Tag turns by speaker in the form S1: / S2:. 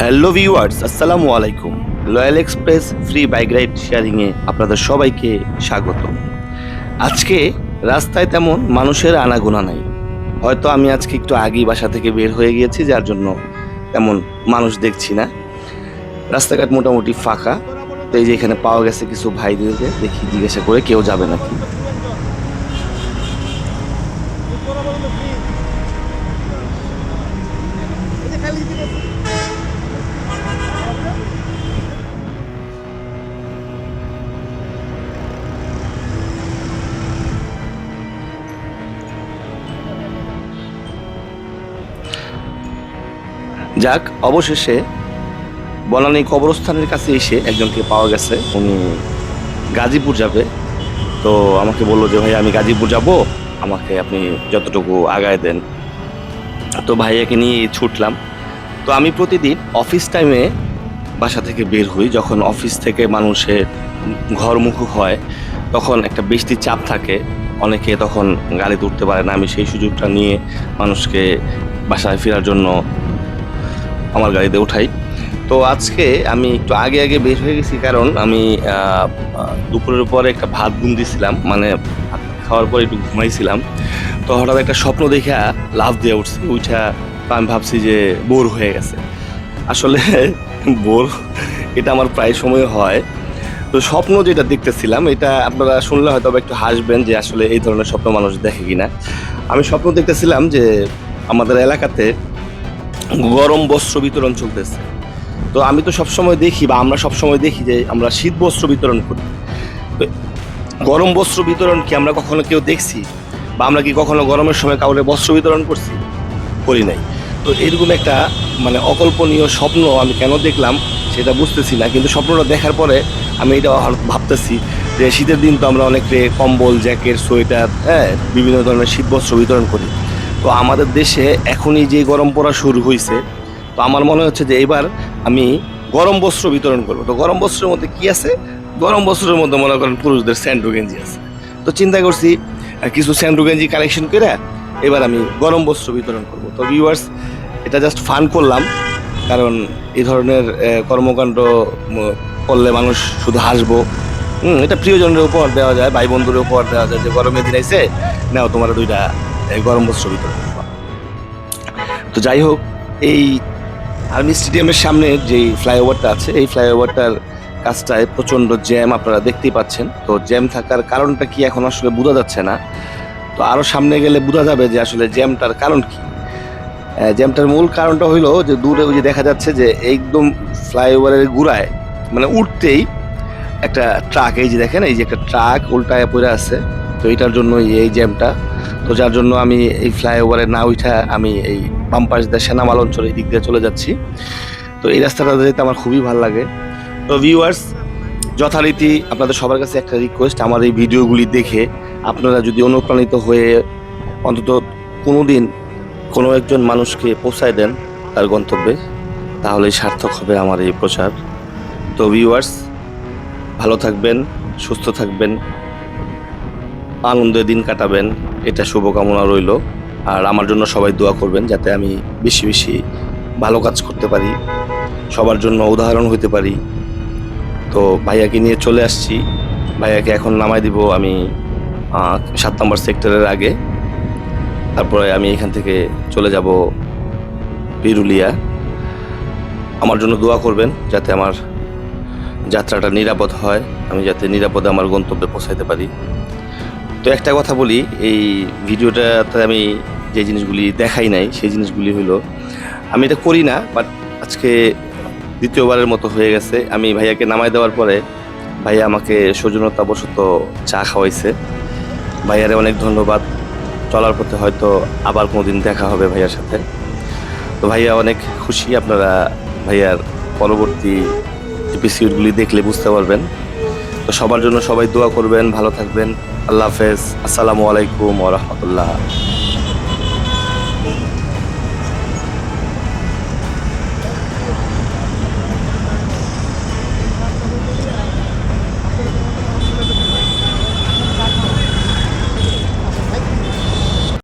S1: Hello viewers, আসসালামু আলাইকুম। Royal Express free bike ride শেয়ারিংয়ে আপনাদের সবাইকে স্বাগত। আজকে রাস্তায় তেমন মানুষের আনাগোনা নাই। হয়তো আমি আজকে একটু আগেই বাসা থেকে বের হয়ে গিয়েছি, যার জন্য তেমন মানুষ দেখছি না। রাস্তাঘাট মোটামুটি ফাঁকা। তো এই যে এখানে পাওয়া গেছে কিছু ভাইদেরকে, দেখি জিজ্ঞাসা করে কেউ যাবে নাকি। যাক, অবশেষে বনানী কবরস্থানের কাছে এসে একজনকে পাওয়া গেছে। উনি গাজীপুর যাবে। তো আমাকে বললো যে ভাই আমি গাজীপুর যাব, আমাকে আপনি যতটুকু আগায় দেন। তো ভাইয়াকে নিয়ে ছুটলাম। তো আমি প্রতিদিন অফিস টাইমে বাসা থেকে বের হই, যখন অফিস থেকে মানুষের ঘরমুখো হয়, তখন একটা বৃষ্টির চাপ থাকে, অনেকে তখন গাড়িতে উঠতে পারে না। আমি সেই সুযোগটা নিয়ে মানুষকে বাসায় ফেরার জন্য আমার গাড়িতে উঠাই। তো আজকে আমি একটু আগে আগে বের হয়ে গেছি, কারণ আমি দুপুরের পরে একটা ভাত ঘুম দিয়েছিলাম, মানে ভাত খাওয়ার পরে একটু ঘুমাইছিলাম। তো হঠাৎ একটা স্বপ্ন দেখা লাফ দিয়ে উঠছি। উঠা আমি ভাবছি যে বোর হয়ে গেছে। আসলে বোর এটা আমার প্রায় সময় হয়। তো স্বপ্ন যেটা দেখতেছিলাম, এটা আপনারা শুনলে হয়তো একটু হাসবেন যে আসলে এই ধরনের স্বপ্ন মানুষ দেখে কিনা। আমি স্বপ্ন দেখতেছিলাম যে আমাদের এলাকাতে গরম বস্ত্র বিতরণ চলতেছে। তো আমি তো সবসময় দেখি, বা আমরা সবসময় দেখি যে আমরা শীত বস্ত্র বিতরণ করি। তো গরম বস্ত্র বিতরণ কি আমরা কখনো কেউ দেখছি, বা আমরা কি কখনো গরমের সময় কাউকে বস্ত্র বিতরণ করছি? করি নাই। তো এরকম একটা মানে অকল্পনীয় স্বপ্ন আমি কেন দেখলাম সেটা বুঝতেছি না, কিন্তু স্বপ্নটা দেখার পরে আমি এটা ভাবতেছি যে শীতের দিন তো আমরা অনেকে কম্বল, জ্যাকেট, সোয়েটার, বিভিন্ন ধরনের শীত বস্ত্র বিতরণ করি। তো আমাদের দেশে এখনই যে গরম পড়া শুরু হয়েছে, তো আমার মনে হচ্ছে যে এবার আমি গরম বস্ত্র বিতরণ করবো। তো গরম বস্ত্রের মধ্যে কি আছে? গরম বস্ত্রের মধ্যে মনে করেন পুরুষদের স্যান্ডো গেঞ্জি আছে। তো চিন্তা করছি কিছু স্যান্ডো গেঞ্জি কালেকশন করে এবার আমি গরম বস্ত্র বিতরণ করব। তো ভিউয়ার্স, এটা জাস্ট ফান করলাম, কারণ এই ধরনের কর্মকাণ্ড করলে মানুষ শুধু হাসবো। এটা প্রিয়জনের উপহার দেওয়া যায়, ভাই বন্ধুর উপহার দেওয়া যায়, যে গরমের দিন আইসে নাও তোমার দুইটা গরম বস্ত্র বিতরণ করলাম। তো যাই হোক, এই আর্মি স্টেডিয়ামের সামনে যেই ফ্লাইওভারটা আছে, এই ফ্লাইওভারটার কাজটায় প্রচণ্ড জ্যাম আপনারা দেখতেই পাচ্ছেন। তো জ্যাম থাকার কারণটা কি এখন আসলে বোঝা যাচ্ছে না। তো আরও সামনে গেলে বোঝা যাবে যে আসলে জ্যামটার কারণ কি। জ্যামটার মূল কারণটা হইলো যে দূরে ওই যে দেখা যাচ্ছে যে একদম ফ্লাইওভারের গুড়ায়, মানে উঠতেই একটা ট্রাক, এই যে দেখেন, এই যে একটা ট্রাক উল্টায় পড়ে আছে। তো এটার জন্যই এই জ্যামটা। তো যার জন্য আমি এই ফ্লাইওভারে না উঠা আমি এই বাম পাশ দিয়ে সেনামাল অঞ্চল এই দিক দিয়ে চলে যাচ্ছি। তো এই রাস্তাটা যেতে আমার খুবই ভালো লাগে। তো ভিউয়ার্স, যথারীতি আপনাদের সবার কাছে একটা রিকোয়েস্ট, আমার এই ভিডিওগুলি দেখে আপনারা যদি অনুপ্রাণিত হয়ে অন্তত কোনো দিন কোনো একজন মানুষকে পৌঁছায় দেন তার গন্তব্যে, তাহলেই সার্থক হবে আমার এই প্রচার। তো ভিউয়ার্স, ভালো থাকবেন, সুস্থ থাকবেন, আনন্দে দিন কাটাবেন, এটা শুভকামনা রইল। আর আমার জন্য সবাই দোয়া করবেন, যাতে আমি বেশি বেশি ভালো কাজ করতে পারি, সবার জন্য উদাহরণ হতে পারি। তো ভাইয়াকে নিয়ে চলে আসছি। ভাইয়াকে এখন নামাই দিব আমি 7 নম্বর সেক্টরের আগে। তারপরে আমি এখান থেকে চলে যাব বিরুলিয়া। আমার জন্য দোয়া করবেন যাতে আমার যাত্রাটা নিরাপদ হয়, আমি যাতে নিরাপদে আমার গন্তব্যে পৌঁছাইতে পারি। তো একটা কথা বলি, এই ভিডিওটাতে আমি যে জিনিসগুলি দেখাই নাই সেই জিনিসগুলি হলো, আমি এটা করি না, বাট আজকে দ্বিতীয়বারের মতো হয়ে গেছে। আমি ভাইয়াকে নামাই দেওয়ার পরে ভাইয়া আমাকে সৌজন্যতাবশত চা খাওয়াইছে। ভাইয়ারে অনেক ধন্যবাদ। চলার পথে হয়তো আবার কোনোদিন দেখা হবে ভাইয়ার সাথে। তো ভাইয়া অনেক খুশি। আপনারা ভাইয়ার পরবর্তী এপিসোডগুলি দেখলে বুঝতে পারবেন। তো সবার জন্য সবাই দোয়া করবেন, ভালো থাকবেন। আল্লাহ হাফেজ, আসসালামু আলাইকুম ওয়া রাহমাতুল্লাহ।